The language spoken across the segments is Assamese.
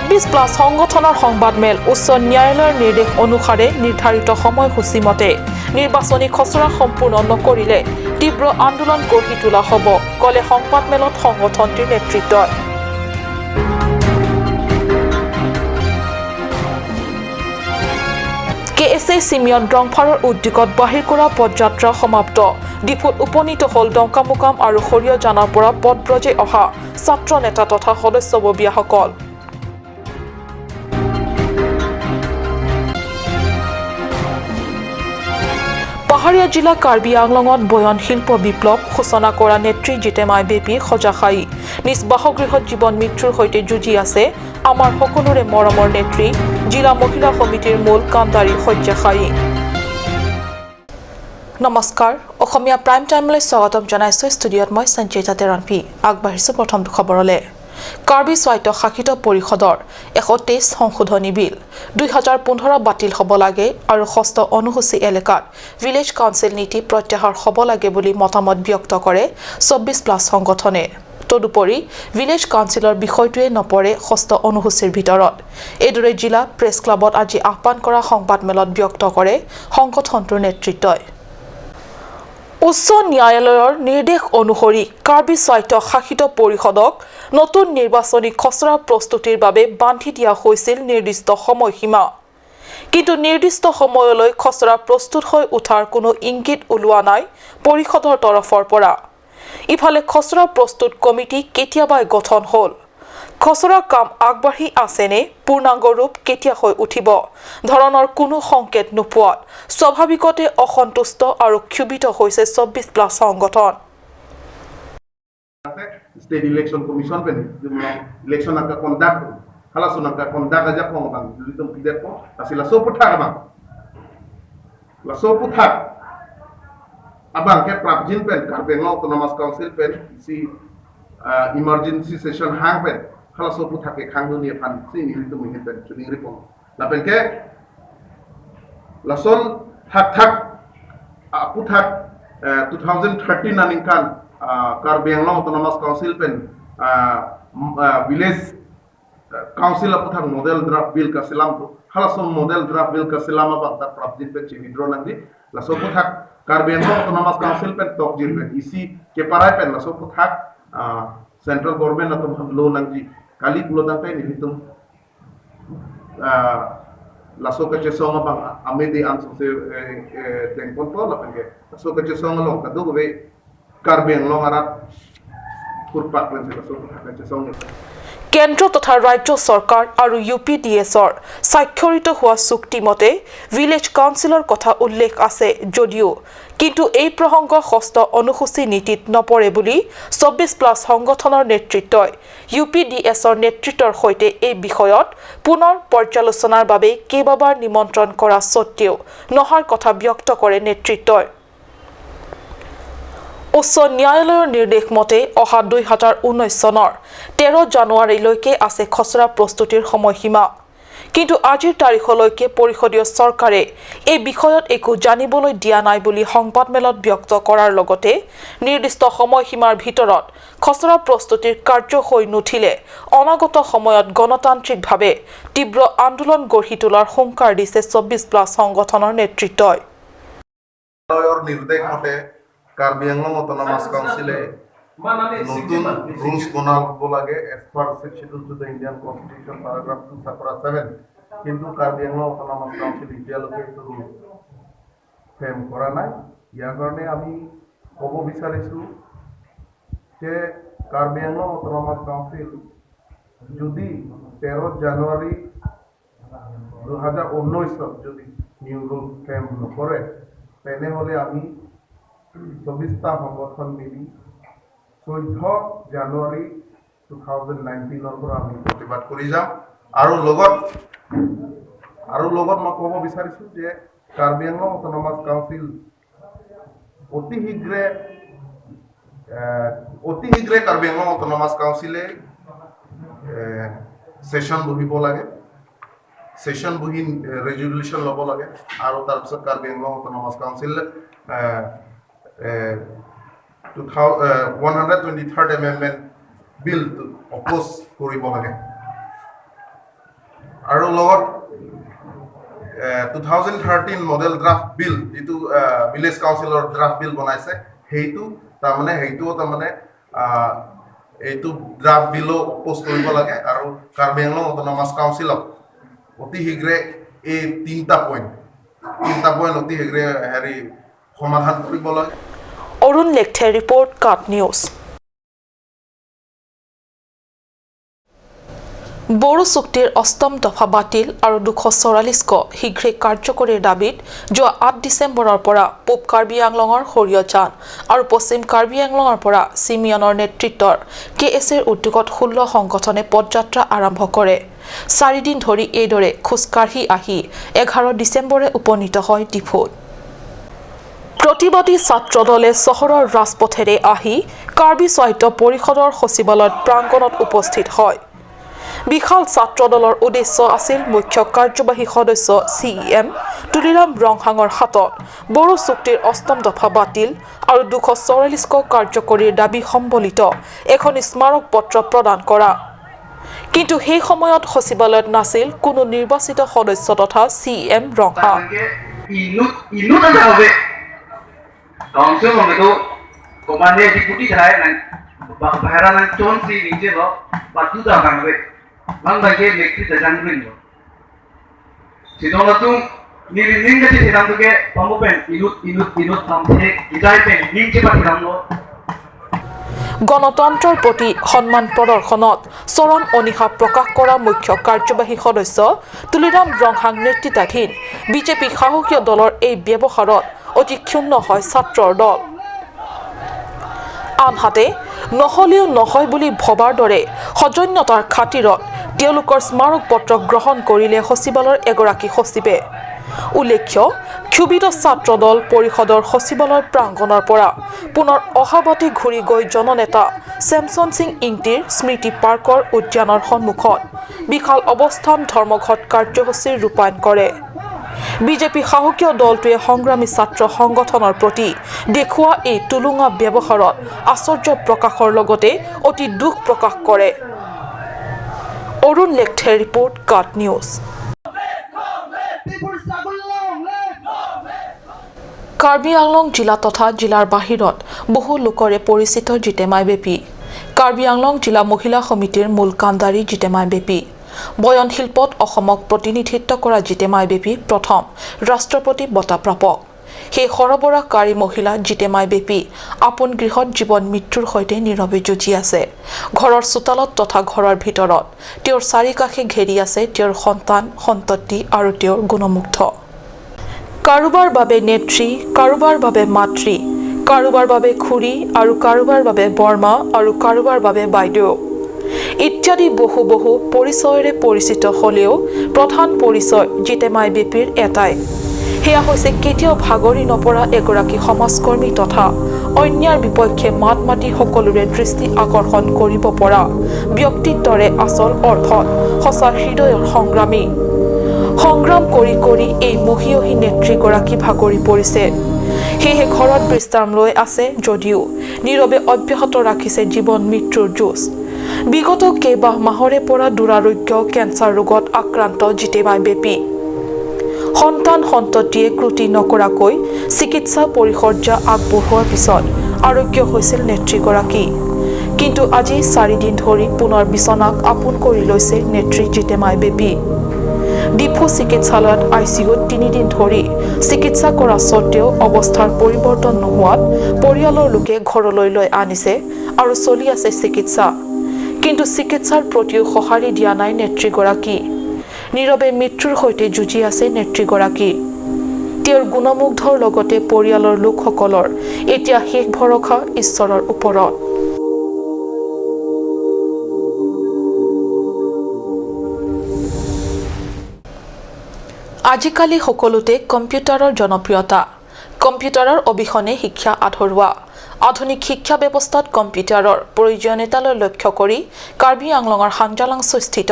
24+ সংগঠনৰ সংবাদমেল উচ্চ ন্যায়ালয়ৰ নিৰ্দেশ অনুসাৰে নিৰ্ধাৰিত সময়সূচী মতে নিৰ্বাচনী খচৰা সম্পূৰ্ণ নকৰিলে তীব্ৰ আন্দোলন গঢ়ি তোলা হ'ব কলে সংবাদমেলত সংগঠনটিৰ নেতৃত্বই KSA সিমিয়ন ডংফাৰৰ উদ্যোগত বাহিৰ কৰা পদযাত্ৰা সমাপ্ত ডিফুত উপনীত হল ডংকামুকাম আৰু হৰিয়াজানৰ পৰা পদব্ৰজে অহা ছাত্ৰ নেতা তথা সদস্যববীয়াসকল পাহাৰীয়া জিলা কাৰ্বি আংলঙত বয়ন শিল্প বিপ্লৱ সূচনা কৰা নেত্ৰী জিতেমাই বেপী সজাখাই নিজ বাসগৃহত জীৱন মৃত্যুৰ সৈতে যুঁজি আছে আমাৰ সকলোৰে মৰমৰ নেত্ৰী জিলা মহিলা সমিতিৰ মূল কান্দাৰী সজ্জাখাই নমস্কাৰ অসমীয়া প্ৰাইম টাইমলৈ স্বাগতম জনাইছো ষ্টুডিঅত মই সঞ্চিতা তেৰণপি আগবাঢ়িছো প্ৰথম খবৰলে কাৰ্বি স্বায়ত্ত শাসিত পৰিষদৰ 123 সংশোধনী বিল 2015 বাতিল হ'ব লাগে আৰু ষষ্ঠ অনুসূচী এলেকাত ভিলেজ কাউন্সিল নীতি প্ৰত্যাহাৰ হ'ব লাগে বুলি মতামত ব্যক্ত কৰে 24+ সংগঠনে তদুপৰি ভিলেজ কাউন্সিলৰ বিষয়টোৱে নপৰে ষষ্ঠ অনুসূচীৰ ভিতৰত এদৰে জিলা প্ৰেছ ক্লাবত আজি আহ্বান কৰা সংবাদমেলত ব্যক্ত কৰে সংগঠনটোৰ নেতৃত্বই উচ্চ ন্যায়ালয়ৰ নিৰ্দেশ অনুসৰি কাৰ্বি স্বায়ত্ত শাসিত পৰিষদক নতুন নিৰ্বাচনী খচৰা প্ৰস্তুতিৰ বাবে বান্ধি দিয়া হৈছিল নিৰ্দিষ্ট সময়সীমা কিন্তু নিৰ্দিষ্ট সময়লৈ খচৰা প্ৰস্তুত হৈ উঠাৰ কোনো ইংগিত ওলোৱা নাই পৰিষদৰ তৰফৰ পৰা ইফালে খচৰা প্ৰস্তুত কমিটি কেতিয়াবাই গঠন হ'ল খচৰা কাম আগবাঢ়ি আছেনে পূৰ্ণাংগ ৰূপ কেতিয়া হৈ উঠিব ধৰণৰ কোনো সংকেত নোপোৱাত স্বাভাৱিকতে অসন্তুষ্ট আৰু ক্ষুভিত হৈছে 24+ সংগঠন State Election Commission pen election angka conduct halas angka conduct aja kong bang litung pidat ko asila so puthak bang la so puthak abang ke prabjin pen karben autonomous council pen si emergency session hang pen halas so puthak ke khang ni fan si ni litung mi pen chuning ripong la pen ke la sol thak puthak 2013 naning kan Karbi Anglong Autonomous Council pen village council aputhak model draft bill ka silam to halasom model draft bill ka silam abang ta prabjin pen withdraw nangdi la so puthak Karbi Anglong Autonomous Council pen tok jil pen isi ke parai pen la so puthak central government atom lo nangdi kali pulo ta pen hitung la so ka chesong abang amedi answer se den control la pen ke so ka chesong long ka do be Karbi Anglong arat kurpak pen se so ka chesong কেন্দ্ৰ তথা ৰাজ্য চৰকাৰ আৰু UPDSৰ স্বাক্ষৰিত হোৱা চুক্তি মতে ভিলেজ কাউন্সিলৰ কথা উল্লেখ আছে যদিও কিন্তু এই প্ৰসংগ ষষ্ঠ অনুসূচী নীতিত নপৰে বুলি 24+ সংগঠনৰ নেতৃত্বই UPDSৰ নেতৃত্বৰ সৈতে এই বিষয়ত পুনৰ পৰ্যালোচনাৰ বাবে কেইবাবাৰ নিমন্ত্ৰণ কৰা সত্ত্বেও নহাৰ কথা ব্যক্ত কৰে নেতৃত্বই উচ্চ ন্যায়ালয়ৰ নিৰ্দেশ মতে অহা 2019 চনৰ 13 জানুৱাৰীলৈকে আছে খচৰা প্ৰস্তুতিৰ সময়সীমা কিন্তু আজিৰ তাৰিখলৈকে পৰিষদীয় চৰকাৰে এই বিষয়ত একো জানিবলৈ দিয়া নাই বুলি সংবাদমেলত ব্যক্ত কৰাৰ লগতে নিৰ্দিষ্ট সময়সীমাৰ ভিতৰত খচৰা প্ৰস্তুতিৰ কাৰ্য হৈ নুঠিলে অনাগত সময়ত গণতান্ত্ৰিকভাৱে তীব্ৰ আন্দোলন গঢ়ি তোলাৰ হুংকাৰ দিছে 24+ সংগঠনৰ নেতৃত্বই নিৰ্দেশ মতে Karbi Anglong Autonomous Council নতুন rules বনাব লাগে as per section to the Indian Constitution paragraph 2 chapter 7 কিন্তু Karbi Anglong Autonomous Council এতিয়ালৈকে এইটো rules ফ্ৰেম কৰা নাই ইয়াৰ কাৰণে আমি ক'ব বিচাৰিছো যে Karbi Anglong Autonomous Council যদি 13 জানুৱাৰী 2019 যদি নিউ ৰুল ফ্ৰেম নকৰে তেনেহলে আমি 24টা সংগঠন মিলি 14 জানুৱাৰী 2019 পৰা আমি প্ৰতিবাদ কৰি যাম আৰু লগত মই ক'ব বিচাৰিছো যে Karbi Anglong Autonomous Council অতি শীঘ্ৰে Karbi Anglong Autonomous Council session বহিব লাগে সেশন বহি ৰেজুলেশন লব লাগে আৰু তাৰ পিছত Karbi Anglong Autonomous Council 123rd amendment bill to oppose কৰিব লাগে আৰু লগত 2013 মডেল ড্ৰাফ্ট বিল যিটো ভিলেজ কাউন্সিলৰ ড্ৰাফ্ট বিল বনাইছে সেইটো তাৰমানে এইটো ড্ৰাফ্ট বিলো পোষ্ট কৰিব লাগে আৰু কাৰ্বি আংলং অট'নমাছ কাউন্সিলক অতি শীঘ্ৰে এই তিনিটা পইণ্ট অতি শীঘ্ৰে সমাধান কৰিব লাগে। অৰুণ লেখথে ৰিপৰ্ট কাট নিউজ। বড়ো চুক্তিৰ অষ্টম দফা বাতিল আৰু 244 শীঘ্ৰে কাৰ্যকৰীৰ দাবীত যোৱা 8 ডিচেম্বৰৰ পৰা পূব কাৰ্বি আংলঙৰ সৰিয়জান আৰু পশ্চিম কাৰ্বি আংলঙৰ পৰা চিমিয়নৰ নেতৃত্বৰ KSAৰ উদ্যোগত 16 সংগঠনে পদযাত্ৰা আৰম্ভ কৰে। 4 দিন ধৰি এইদৰে খোজকাঢ়ি আহি 11 ডিচেম্বৰে উপনীত হয় ডিফুত। প্ৰতিবাদী ছাত্ৰ দলে চহৰৰ ৰাজপথেৰে আহি কাৰ্বি স্বায়ত্ত পৰিষদৰ সচিবালয়ত প্ৰাংগণত উপস্থিত হয়। বিশাল ছাত্ৰ দলৰ উদ্দেশ্য আছিল মুখ্য কাৰ্যবাহী সদস্য CEM তুলিৰাম ৰংহাঙৰ হাতত বড়ো চুক্তিৰ অষ্টম দফা বাতিল আৰু 244 কাৰ্যকৰীৰ দাবী সম্বলিত এখন স্মাৰক পত্ৰ প্ৰদান কৰা। কিন্তু সেই সময়ত সচিবালয়ত নাছিল কোনো নিৰ্বাচিত সদস্য তথা CEM Ronghang. Mangbagai elektrik dan ringo. Sidang latung niring jadi sidang tu ke pamupen inut sampai kita pen ning cepat sidang lo. গণতন্ত্ৰৰ প্ৰতি সন্মান প্ৰদৰ্শনত চৰম অনীহা প্ৰকাশ কৰা মুখ্য কাৰ্যবাহী সদস্য তুলিৰাম ৰংহাং নেতৃত্বাধীন বিজেপি সাহসীয় দলৰ এই ব্যৱহাৰত অতি ক্ষুণ্ণ হয় ছাত্ৰৰ দল। আনহাতে নহলেও নহয় বুলি ভবাৰ দৰে সজন্যতাৰ খাতিৰত তেওঁলোকৰ স্মাৰক পত্ৰ গ্ৰহণ কৰিলে সচিবালয়ৰ এগৰাকী সচিবে। উল্লেখ্য ক্ষুভিত ছাত্ৰ দল পৰিষদৰ সচিবালয়ৰ প্ৰাংগণৰ পৰা পুনৰ অহাবাতি ঘূৰি গৈ জননেতা চেমছন সিং ইংটিৰ স্মৃতি পাৰ্কৰ উদ্যানৰ সন্মুখত বিশাল অৱস্থান ধৰ্মঘট কাৰ্যসূচীৰ ৰূপায়ণ কৰে। বিজেপি সাহসীয় দলটোৱে সংগ্ৰামী ছাত্ৰ সংগঠনৰ প্ৰতি দেখুওৱা এই তুলুঙা ব্যৱহাৰত আশ্চৰ্য প্ৰকাশৰ লগতে অতি দুখ প্ৰকাশ কৰে। অৰুণ লেখথে ৰিপৰ্ট কাট নিউজ। কাৰ্বি আংলং জিলা তথা জিলাৰ বাহিৰত বহু লোকৰে পৰিচিত জিতেমাই বেপী। কাৰ্বি আংলং জিলা মহিলা সমিতিৰ মূল কাণ্ডাৰী জিতেমাই বেপী। বয়ন শিল্পত অসমক প্ৰতিনিধিত্ব কৰা জিতেমাই বেপী প্ৰথম ৰাষ্ট্ৰপতি বঁটা প্ৰাপক। সেই সৰবৰাহকাৰী মহিলা জিতেমাই বেপী আপোন গৃহত জীৱন মৃত্যুৰ সৈতে নীৰৱে যুঁজি আছে। ঘৰৰ চোতালত তথা ঘৰৰ ভিতৰত তেওঁৰ চাৰিকাষে ঘেৰি আছে তেওঁৰ সন্তান সন্ততি আৰু তেওঁৰ গুণমুগ্ধ। কাৰোবাৰ বাবে নেত্ৰী, কাৰোবাৰ বাবে মাতৃ, কাৰোবাৰ বাবে খুৰী আৰু কাৰোবাৰ বাবে বৰ্মা আৰু কাৰোবাৰ বাবে বাইদেউ ইত্যাদি বহু বহু পৰিচয়েৰে পৰিচিত হ'লেও প্ৰধান পৰিচয় জিতেমাই বেপীৰ এটাই, সেয়া হৈছে কেতিয়াও ভাগৰি নপৰা এগৰাকী সমাজকৰ্মী তথা অন্যাৰ বিপক্ষে মাত মাতি সকলোৰে দৃষ্টি আকৰ্ষণ কৰিব পৰা ব্যক্তিত্বৰে আচল অৰ্থত সঁচা হৃদয়ৰ সংগ্ৰামী। সংগ্ৰাম কৰি কৰি এই মহিয়সী নেত্ৰীগৰাকী ভাগৰি পৰিছে। সেয়েহে ঘৰত বিশ্ৰাম লৈ আছে যদিও নীৰৱে অব্যাহত ৰাখিছে জীৱন মৃত্যুৰ যুঁজ। বিগত কেইবাহ মাহৰে পৰা দুৰাৰোগ্য কেঞ্চাৰ ৰোগত আক্ৰান্ত জিতেমাই বেপী। সন্তান সন্ততিয়ে ক্ৰুটি নকৰাকৈ চিকিৎসা পৰিচৰ্যা আগবঢ়োৱাৰ পিছত আৰোগ্য হৈছিল নেত্ৰীগৰাকী। কিন্তু আজি 4 দিন ধৰি পুনৰ বিচনাক আপোন কৰি লৈছে নেত্ৰী জিতেমাই বেপী। ডিফু চিকিৎসালয়ত ICUত 3 দিন ধৰি চিকিৎসা কৰা স্বত্তেও অৱস্থাৰ পৰিৱৰ্তন নোহোৱাত পৰিয়ালৰ লোকে ঘৰলৈ লৈ আনিছে আৰু চলি আছে চিকিৎসা। কিন্তু চিকিৎসাৰ প্ৰতিও সঁহাৰি দিয়া নাই নেত্ৰীগৰাকী। নীৰৱে মৃত্যুৰ সৈতে যুঁজি আছে নেত্ৰীগৰাকী। তেওঁৰ গুণমুগ্ধৰ লগতে পৰিয়ালৰ লোকসকলৰ এতিয়া শেষ ভৰসা ঈশ্বৰৰ ওপৰত। আজিকালি সকলোতে কম্পিউটাৰৰ জনপ্ৰিয়তা। কম্পিউটাৰৰ অবিহনে শিক্ষা আধৰুৱা। আধুনিক শিক্ষা ব্যৱস্থাত কম্পিউটাৰৰ প্ৰয়োজনীয়তালৈ লক্ষ্য কৰি কাৰ্বি আংলঙৰ হাঞ্জালাংস্থিত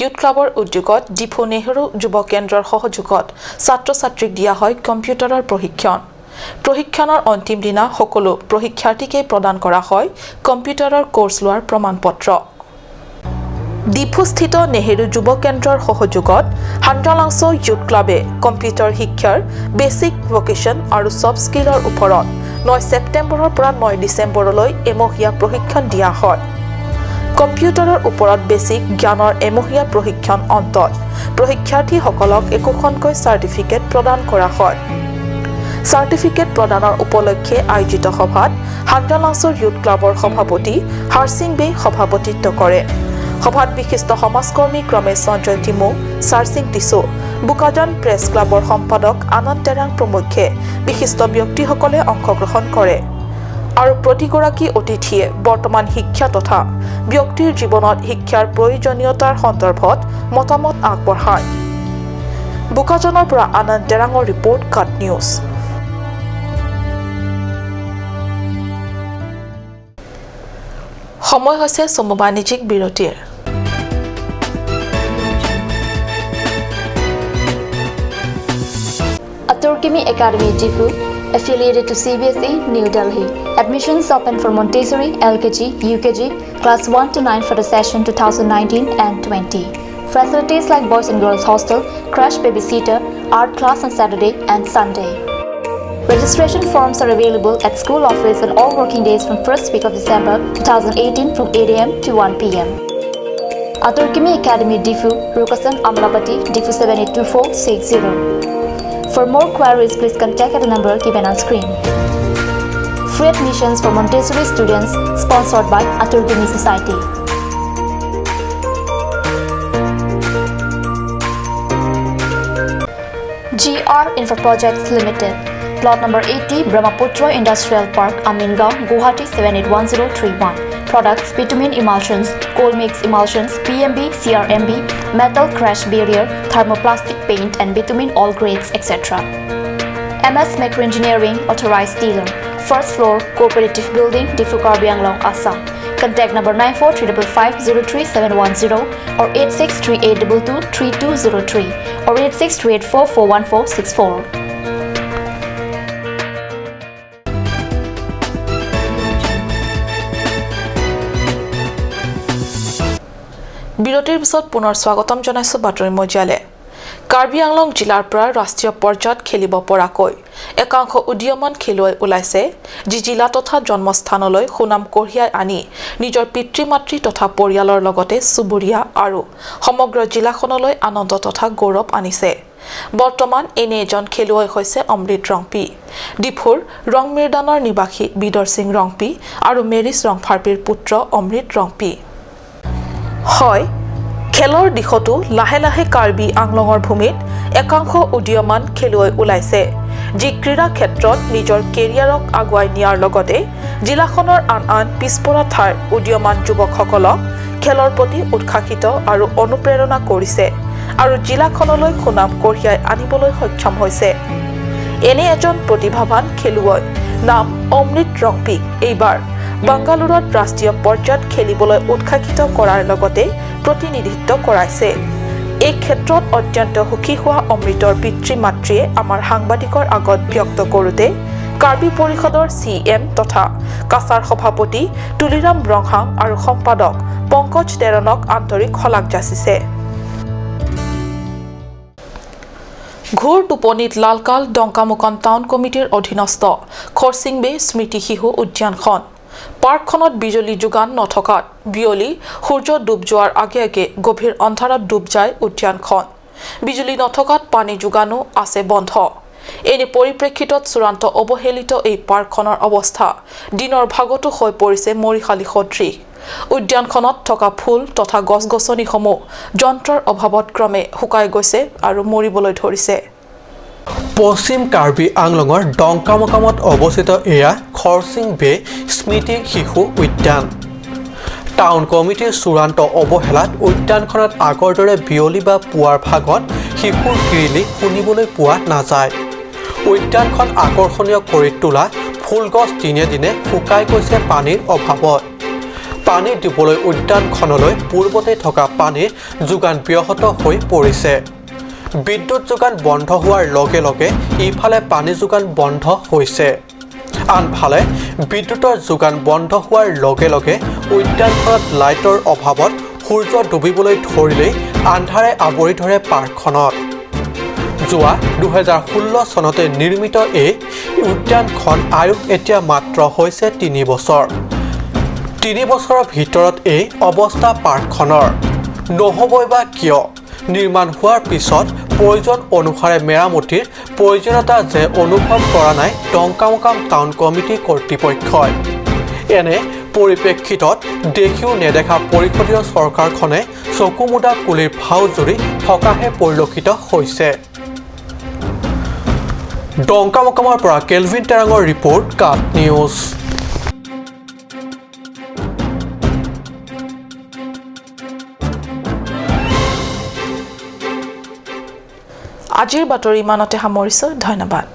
ইউথ ক্লাবৰ উদ্যোগত ডিফু নেহৰু যুৱ কেন্দ্ৰৰ সহযোগত ছাত্ৰ ছাত্ৰীক দিয়া হয় কম্পিউটাৰৰ প্ৰশিক্ষণ। প্ৰশিক্ষণৰ অন্তিম দিনা সকলো প্ৰশিক্ষাৰ্থীকে প্ৰদান কৰা হয় কম্পিউটাৰৰ কোৰ্চ লোৱাৰ প্ৰমাণপত্ৰ। ডিফুস্থিত নেহেৰু যুৱ কেন্দ্ৰৰ সহযোগত হান্টালাংছো ইউথ ক্লাবে কম্পিউটাৰ শিক্ষাৰ বেচিক ভকেশ্যন আৰু ছফ্ট স্কিলৰ ওপৰত 9 ছেপ্টেম্বৰৰ পৰা 9 ডিচেম্বৰলৈ এমহীয়া প্ৰশিক্ষণ দিয়া হয়। কম্পিউটাৰৰ ওপৰত বেচিক জ্ঞানৰ এমহীয়া প্ৰশিক্ষণ অন্তত প্ৰশিক্ষাৰ্থীসকলক একোখনকৈ চাৰ্টিফিকেট প্ৰদান কৰা হয়। চাৰ্টিফিকেট প্ৰদানৰ উপলক্ষে আয়োজিত সভাত হান্টালাংছো ইউথ ক্লাবৰ সভাপতি হাৰসিং বে সভাপতিত্ব কৰে। সভাত বিশিষ্ট সমাজকৰ্মী ক্ৰমে সঞ্জয় টিমু, চাৰসিং টিছু, বোকাজান প্ৰেছ ক্লাবৰ সম্পাদক আনন্দ টেৰাং প্ৰমুখ্যে বিশিষ্ট ব্যক্তিসকলে অংশগ্ৰহণ কৰে আৰু প্ৰতিগৰাকী অতিথিয়ে বৰ্তমান শিক্ষা তথা ব্যক্তিৰ জীৱনত শিক্ষাৰ প্ৰয়োজনীয়তাৰ সন্দৰ্ভত মতামত আগবঢ়ায়। বোকাজানৰ পৰা আনন্দ টেৰাঙৰ ৰিপৰ্ট কাট নিউজ। সময় হৈছে চমু বাণিজ্যিক বিৰতিৰ। Aturkimi Academy Jifu, affiliated to CBSE, New Delhi. Admissions open for Montessori, LKG, UKG, class 1 to 9 for the session 2019 and 20. Facilities like boys and girls hostel, crash babysitter, art class on Saturday and Sunday. Registration forms are available at school office on all working days from 1st week of December 2018 from 8 a.m. to 1 p.m. Aturkimi Academy Difu, Rukasan Amlapati, Difu 782460. For more queries, please contact at the number given on screen. Free admissions for Montessori students sponsored by Aturkimi Society. GR Infra Projects Limited. Plot number 80, Brahmaputra Industrial Park, Amingao, Guwahati 781031. Products: bitumen emulsions, coal mix emulsions, PMB, CRMB, metal crash barrier, thermoplastic paint and bitumen all grades, etc. MS Micro Engineering, authorized dealer. First floor, Cooperative Building, Difu Karbi Anglong, Assam. Contact number 9435533710 or 8638223203 or 8628441464. বিৰতিৰ পিছত পুনৰ স্বাগতম জনাইছো বাতৰি মজিয়ালে। কাৰ্বি আংলং জিলাৰ পৰা ৰাষ্ট্ৰীয় পৰ্যায়ত খেলিব পৰাকৈ একাংশ উদীয়মান খেলুৱৈ ওলাইছে, যি জিলা তথা জন্মস্থানলৈ সুনাম কঢ়িয়াই আনি নিজৰ পিতৃ-মাতৃ তথা পৰিয়ালৰ লগতে চুবুৰীয়া আৰু সমগ্ৰ জিলাখনলৈ আনন্দ তথা গৌৰৱ আনিছে। বৰ্তমান এনে এজন খেলুৱৈ হৈছে অমৃত ৰংপি। ডিফুৰ ৰংমিৰদানৰ নিবাসী বিদৰ সিং ৰংপি আৰু মেৰিছ ৰংফাৰ্পিৰ পুত্ৰ অমৃত ৰংপি। হয়, খেলৰ দিশতো লাহে লাহে কাৰ্বি আংলঙৰ ভূমিত একাংশ উদীয়মান খেলুৱৈ ওলাইছে, যি ক্ৰীড়া ক্ষেত্ৰত নিজৰ কেৰিয়াৰক আগুৱাই নিয়াৰ লগতে জিলাখনৰ আন আন পিছপৰা ঠাইৰ উদীয়মান যুৱকসকলক খেলৰ প্ৰতি উৎসাহিত আৰু অনুপ্ৰেৰণা কৰিছে আৰু জিলাখনলৈ সুনাম কঢ়িয়াই আনিবলৈ সক্ষম হৈছে। এনে এজন প্ৰতিভাৱান খেলুৱৈ নাম অমৃত ৰংপিক এইবাৰ বাংগালুৰুত ৰাষ্ট্ৰীয় পৰ্যায়ত খেলিবলৈ উৎসাহিত কৰাৰ লগতে প্ৰতিনিধিত্ব কৰাইছে। এই ক্ষেত্ৰত অত্যন্ত সুখী হোৱা অমৃতৰ পিতৃ-মাতৃয়ে আমাৰ সাংবাদিকৰ আগত ব্যক্ত কৰোঁতে কাৰ্বি পৰিষদৰ CM তথা কাছাৰ সভাপতি তুলিৰাম ব্ৰংহাং আৰু সম্পাদক পংকজ তেৰণক আন্তৰিক শলাগ যাচিছে। ঘোৰ টোপনিত লালকাল ডংকামুকন টাউন কমিটিৰ অধীনস্থ খৰচিং বে স্মৃতি শিশু উদ্যানখন পাৰ্কখনত বিজুলী যোগান নথকাত বিয়লি সূৰ্য ডুব যোৱাৰ আগে আগে গভীৰ অন্ধাৰত ডুব যায় উদ্যানখন। বিজুলী নথকাত পানী যোগানো আছে বন্ধ। এনে পৰিপ্ৰেক্ষিতত চূড়ান্ত অৱহেলিত এই পাৰ্কখনৰ অৱস্থা দিনৰ ভাগতো হৈ পৰিছে মৰিশালী সদৃশ। উদ্যানখনত থকা ফুল তথা গছ-গছনিসমূহ যন্ত্ৰৰ অভাৱত ক্ৰমে শুকাই গৈছে আৰু মৰিবলৈ ধৰিছে। পশ্চিম কাৰ্বি আংলঙৰ ডংকামকামত অৱস্থিত এয়া খৰচিং বে স্মৃতি শিশু উদ্যান। টাউন কমিটিৰ চূড়ান্ত অৱহেলাত উদ্যানখনত আগৰ দৰে বিয়লি বা পুৱাৰ ভাগত শিশুৰ কিৰিলি শুনিবলৈ পোৱা নাযায়। উদ্যানখন আকৰ্ষণীয় কৰি তোলা ফুলগছ দিনে দিনে শুকাই গৈছে পানীৰ অভাৱত। পানী দিবলৈ উদ্যানখনলৈ পূৰ্বতে থকা পানীৰ যোগান ব্যাহত হৈ পৰিছে। বিদ্যুৎ যোগান বন্ধ হোৱাৰ লগে লগে ইফালে পানী যোগান বন্ধ হৈছে। আনফালে বিদ্যুতৰ যোগান বন্ধ হোৱাৰ লগে লগে উদ্যানখনত লাইটৰ অভাৱত সূৰ্য ডুবিবলৈ ধৰিলেই আন্ধাৰে আৱৰি ধৰে পাৰ্কখনত যোৱা 2016 চনতে নিৰ্মিত এই উদ্যানখন আয়ুস এতিয়া মাত্ৰ হৈছে 3 বছৰ 3 বছৰৰ ভিতৰত এই অৱস্থা পাৰ্কখনৰ নহবই বা কিয় নিৰ্মাণ হোৱাৰ পিছত প্ৰয়োজন অনুসাৰে মেৰামতিৰ প্ৰয়োজনীয়তা যে অনুভৱ কৰা নাই ডংকামকাম টাউন কমিটি কৰ্তৃপক্ষই এনে পৰিপ্ৰেক্ষিতত দেখিও নেদেখা পৰিষদীয় চৰকাৰখনে চকুমুদা কুলিৰ ভাও জুৰি থকাহে পৰিলক্ষিত হৈছে ডংকামকামৰ পৰা কেলভিন টেৰাঙৰ ৰিপৰ্ট কাট নিউজ আজিৰ বাতৰি ইমানতে সামৰিছোঁ ধন্যবাদ